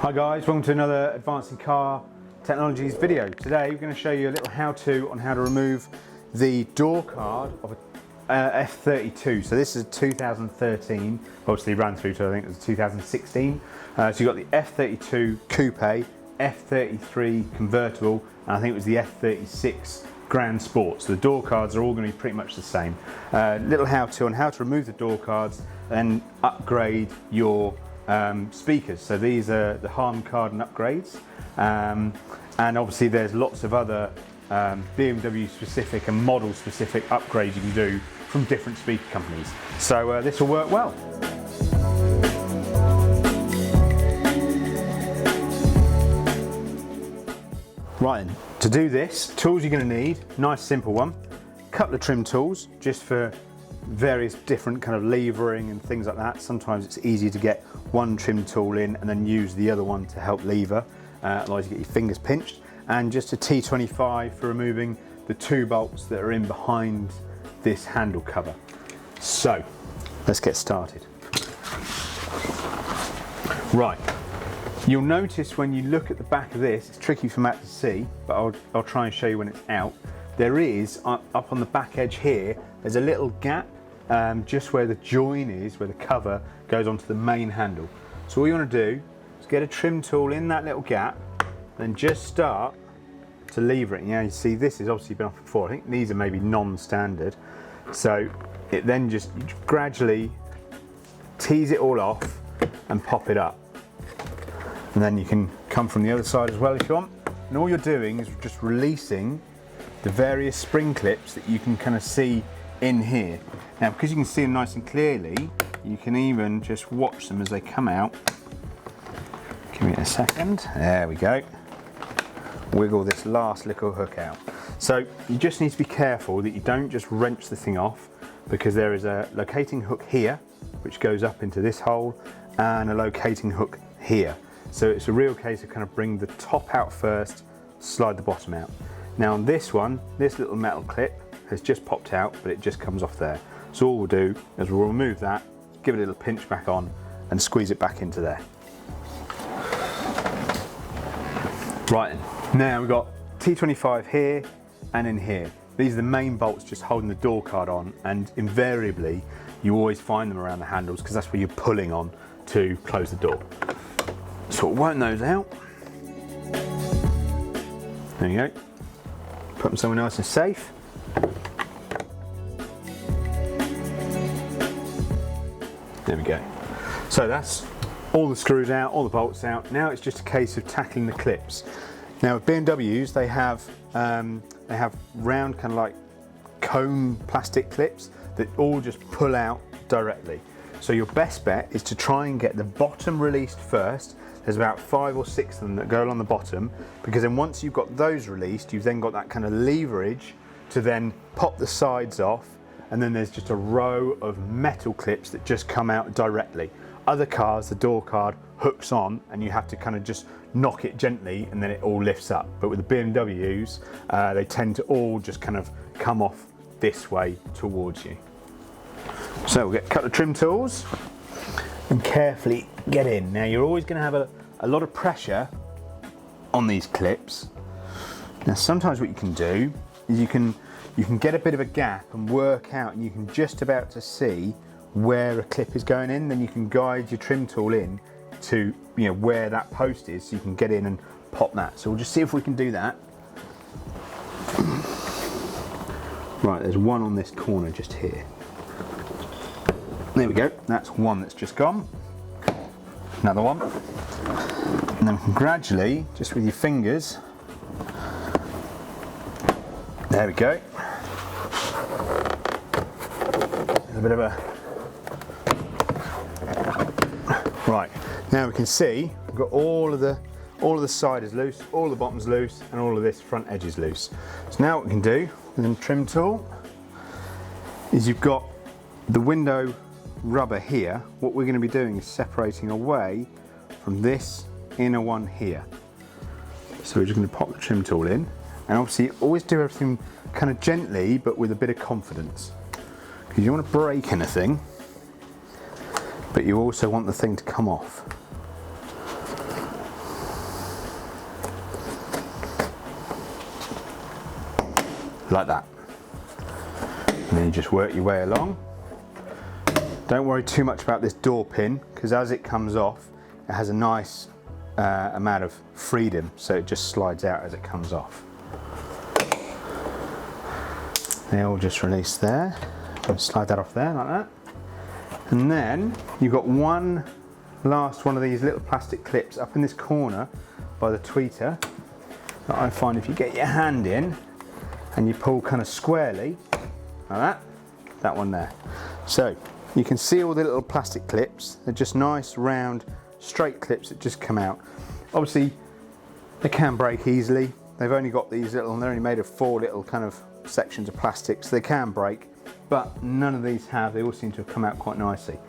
Hi guys, welcome to another Advancing Car Technologies video. Today we're going to show you a little how-to on how to remove the door card of a F32. So this is a 2013, obviously ran through to I think it was 2016. So you've got the F32 Coupe, F33 Convertible, and I think it was the F36 Grand Sport. So the door cards are all going to be pretty much the same. Little how-to on how to remove the door cards and upgrade your speakers. So these are the harm card and upgrades, and obviously there's lots of other BMW specific and model specific upgrades you can do from different speaker companies. So this will work well. Right then, to do this, tools you're going to need, nice simple one, couple of trim tools just for various different kind of levering and things like that. Sometimes it's easier to get one trim tool in and then use the other one to help lever, otherwise you get your fingers pinched. And just a T25 for removing the two bolts that are in behind this handle cover. So let's get started. Right, you'll notice when you look at the back of this, it's tricky for Matt to see, but I'll try and show you when it's out. There is, up on the back edge here, there's a little gap just where the join is, where the cover goes onto the main handle. So all you want to do is get a trim tool in that little gap, then just start to lever it. You see this has obviously been off before. I think these are maybe non-standard. So it then just gradually tease it all off and pop it up. And then you can come from the other side as well if you want. And all you're doing is just releasing the various spring clips that you can kind of see in here. Now, because you can see them nice and clearly, you can even just watch them as they come out. Give me a second. There we go. Wiggle this last little hook out. So you just need to be careful that you don't just wrench the thing off, because there is a locating hook here, which goes up into this hole, and a locating hook here. So it's a real case of kind of bring the top out first, slide the bottom out. Now on this one, this little metal clip has just popped out, but it just comes off there. So all we'll do is we'll remove that, give it a little pinch back on, and squeeze it back into there. Right then, now we've got T25 here and in here. These are the main bolts just holding the door card on, and invariably you always find them around the handles because that's where you're pulling on to close the door. So we'll work those out. There you go. Put them somewhere nice and safe. There we go. So that's all the screws out, all the bolts out. Now it's just a case of tackling the clips. Now with BMWs, they have round kind of like cone plastic clips that all just pull out directly. So your best bet is to try and get the bottom released first. There's about 5 or 6 of them that go along the bottom, because then once you've got those released, you've then got that kind of leverage to then pop the sides off, and then there's just a row of metal clips that just come out directly. Other cars, the door card hooks on and you have to kind of just knock it gently and then it all lifts up. But with the BMWs, they tend to all just kind of come off this way towards you. So we'll get a couple of trim tools and carefully get in. Now you're always going to have a lot of pressure on these clips. Now sometimes what you can do is you can get a bit of a gap and work out, and you can just about to see where a clip is going in. Then you can guide your trim tool in to where that post is, so you can get in and pop that. So we'll just see if we can do that. Right, there's one on this corner just here. There we go, that's one that's just gone. Another one. And then we can gradually, just with your fingers, there we go. There's a bit of a... Right, now we can see we've got all of the side is loose, all the bottom's loose, and all of this front edge is loose. So now what we can do with the trim tool is you've got the window rubber here. What we're going to be doing is separating away from this inner one here. So we're just going to pop the trim tool in, and obviously always do everything kind of gently but with a bit of confidence, because you don't want to break anything, but you also want the thing to come off. like that. And then you just work your way along. Don't worry too much about this door pin, because as it comes off, it has a nice amount of freedom, so it just slides out as it comes off. They all just release there. Slide that off there like that. And then you've got one last one of these little plastic clips up in this corner by the tweeter that I find if you get your hand in and you pull kind of squarely like that one there. So you can see all the little plastic clips. They're just nice round straight clips that just come out. Obviously they can break easily. They've only got these little, they're only made of 4 little kind of sections of plastic, so they can break, but none of these have. They all seem to have come out quite nicely.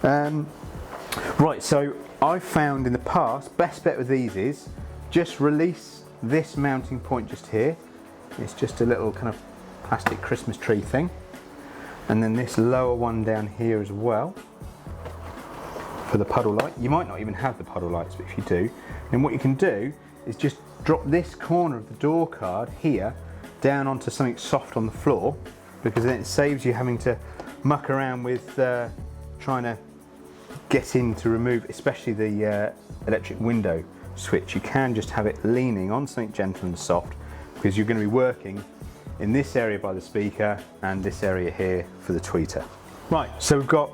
Right, so I've found in the past, best bet with these is just release this mounting point just here. It's just a little kind of plastic Christmas tree thing. And then this lower one down here as well for the puddle light. You might not even have the puddle lights, but if you do, then what you can do is just drop this corner of the door card here down onto something soft on the floor, because then it saves you having to muck around with trying to get in to remove, especially the electric window switch. You can just have it leaning on something gentle and soft, because you're going to be working in this area by the speaker and this area here for the tweeter. Right, so we've got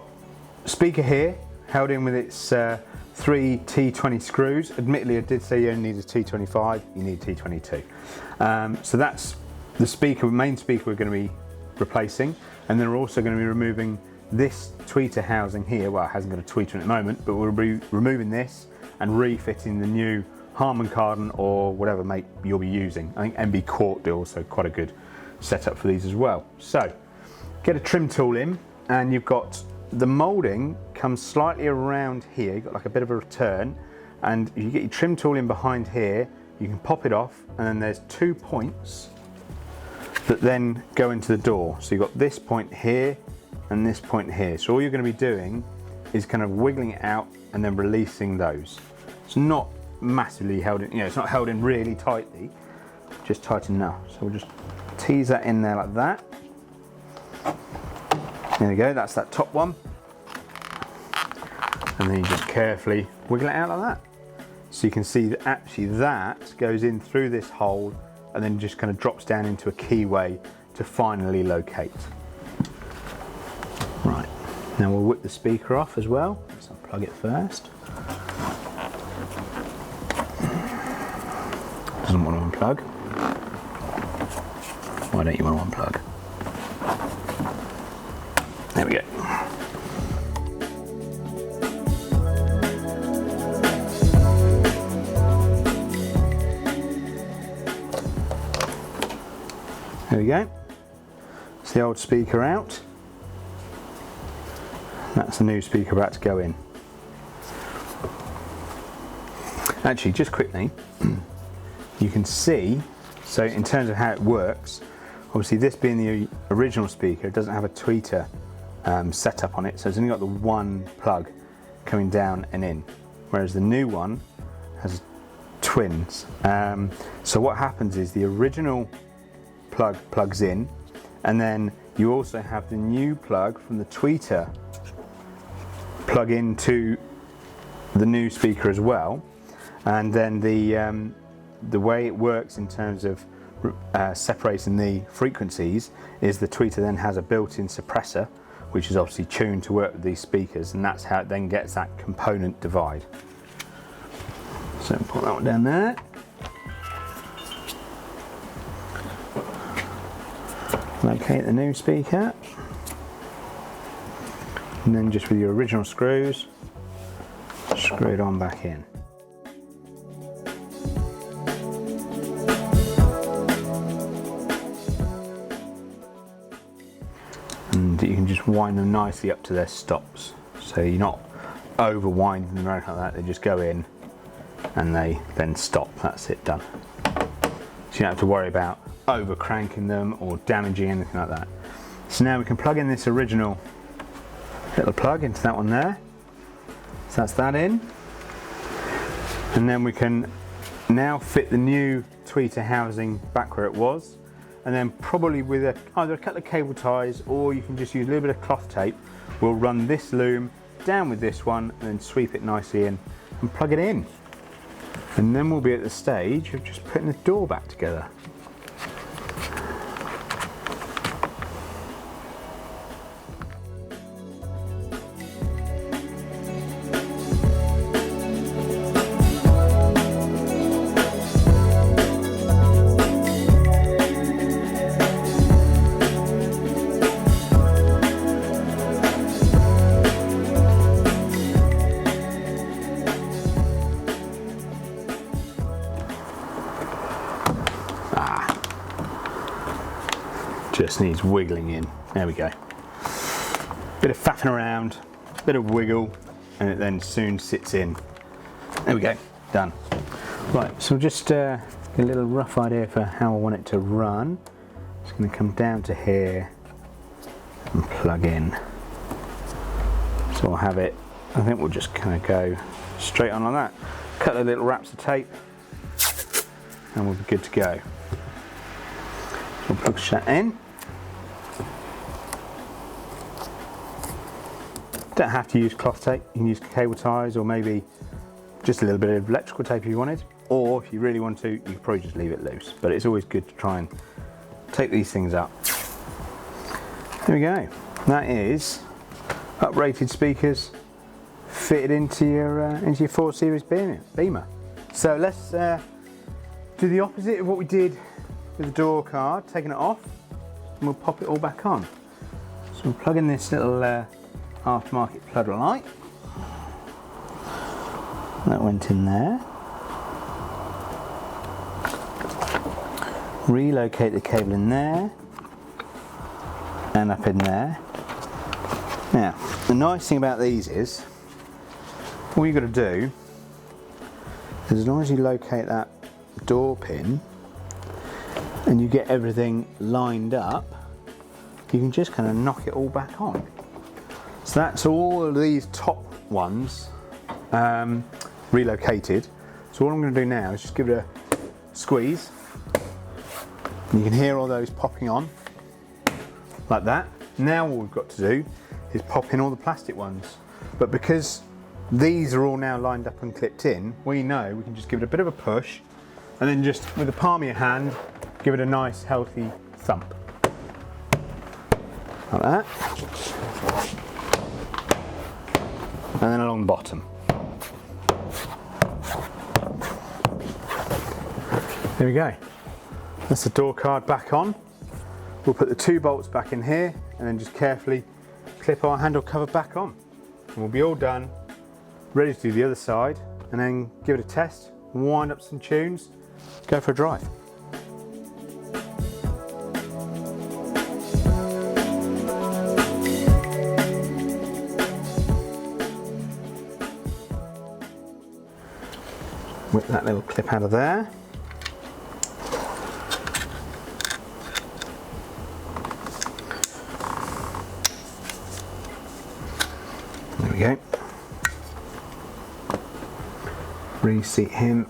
speaker here held in with its 3 T20 screws. Admittedly, I did say you only need a T25, you need a T22. So that's the speaker, main speaker we're going to be replacing, and then we're also going to be removing this tweeter housing here. Well, it hasn't got a tweeter at the moment, but we'll be removing this and refitting the new Harman Kardon or whatever make you'll be using. I think MB Court do also quite a good setup for these as well. So get a trim tool in, and you've got the moulding comes slightly around here. You've got like a bit of a return, and if you get your trim tool in behind here, you can pop it off, and then there's 2 points that then go into the door. So you've got this point here and this point here. So all you're going to be doing is kind of wiggling it out and then releasing those. It's not massively held in, it's not held in really tightly, just tight enough. So we'll just tease that in there like that. There we go, that's that top one. And then you just carefully wiggle it out like that. So you can see that actually that goes in through this hole and then just kind of drops down into a keyway to finally locate. Right, now we'll whip the speaker off as well. Let's unplug it first. Doesn't want to unplug. Why don't you want to unplug? There we go. There we go. It's the old speaker out. That's the new speaker about to go in. Actually, just quickly, you can see, so in terms of how it works, obviously this being the original speaker, it doesn't have a tweeter setup on it, so it's only got the one plug coming down and in, whereas the new one has twins. So what happens is the original plug plugs in, and then you also have the new plug from the tweeter plug into the new speaker as well. And then the way it works in terms of separating the frequencies is the tweeter then has a built-in suppressor, which is obviously tuned to work with these speakers, and that's how it then gets that component divide. So put that one down there. Locate the new speaker, and then just with your original screws, screw it on back in. And you can just wind them nicely up to their stops, so you're not over winding them around like that. They just go in and they then stop. That's it, done. So you don't have to worry about over cranking them or damaging anything like that. So now we can plug in this original little plug into that one there. So that's that in, and then we can now fit the new tweeter housing back where it was, and then probably with either a couple of cable ties, or you can just use a little bit of cloth tape. We'll run this loom down with this one and then sweep it nicely in and plug it in. And then we'll be at the stage of just putting the door back together. Just needs wiggling in. There we go. Bit of faffing around, bit of wiggle, and it then soon sits in. There we go, done. Right, so just a little rough idea for how I want it to run. It's going to come down to here and plug in. So I'll have it, I think we'll just kind of go straight on like that. Cut the little wraps of tape, and we'll be good to go. We'll plug that in. Don't have to use cloth tape, you can use cable ties or maybe just a little bit of electrical tape if you wanted, or if you really want to, you could probably just leave it loose, but it's always good to try and take these things up. There we go. That is uprated speakers fitted into your 4 Series Beamer. So let's do the opposite of what we did with the door card, taking it off, and we'll pop it all back on. So we'll plug in this little aftermarket floodlight. That went in there. Relocate the cable in there and up in there. Now, the nice thing about these is, all you've got to do is, as long as you locate that door pin and you get everything lined up, you can just kind of knock it all back on. So that's all of these top ones relocated. So what I'm going to do now is just give it a squeeze. You can hear all those popping on like that. Now what we've got to do is pop in all the plastic ones. But because these are all now lined up and clipped in, we know we can just give it a bit of a push, and then just with the palm of your hand, give it a nice healthy thump. Like that. And then along the bottom. There we go. That's the door card back on. We'll put the 2 bolts back in here and then just carefully clip our handle cover back on. And we'll be all done, ready to do the other side, and then give it a test, wind up some tunes, go for a drive. Whip that little clip out of there. There we go. Reseat him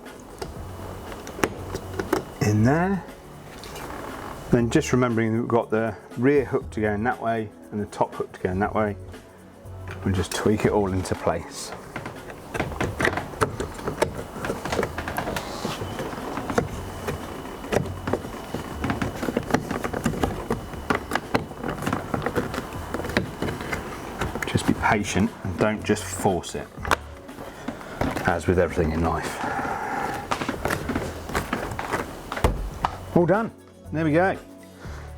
in there. Then just remembering that we've got the rear hook to go in that way and the top hook to go in that way. We'll just tweak it all into place. Just be patient and don't just force it, as with everything in life. All done. There we go.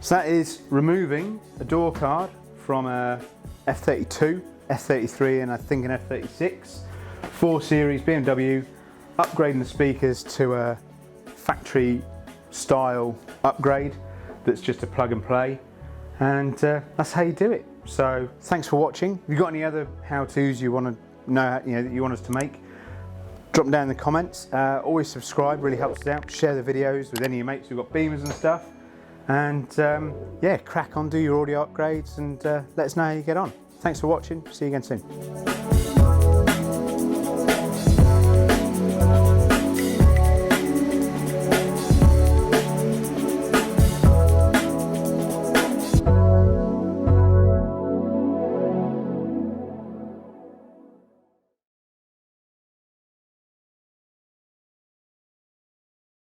So that is removing a door card from a F32, F33 and I think an F36 4 Series BMW, upgrading the speakers to a factory style upgrade that's just a plug and play, and that's how you do it. So thanks for watching. If you've got any other how-tos you want to know, that you want us to make, drop them down in the comments. Always subscribe, really helps us out. Share the videos with any of your mates who've got Beamers and stuff. And yeah, crack on, do your audio upgrades, and let us know how you get on. Thanks for watching. See you again soon.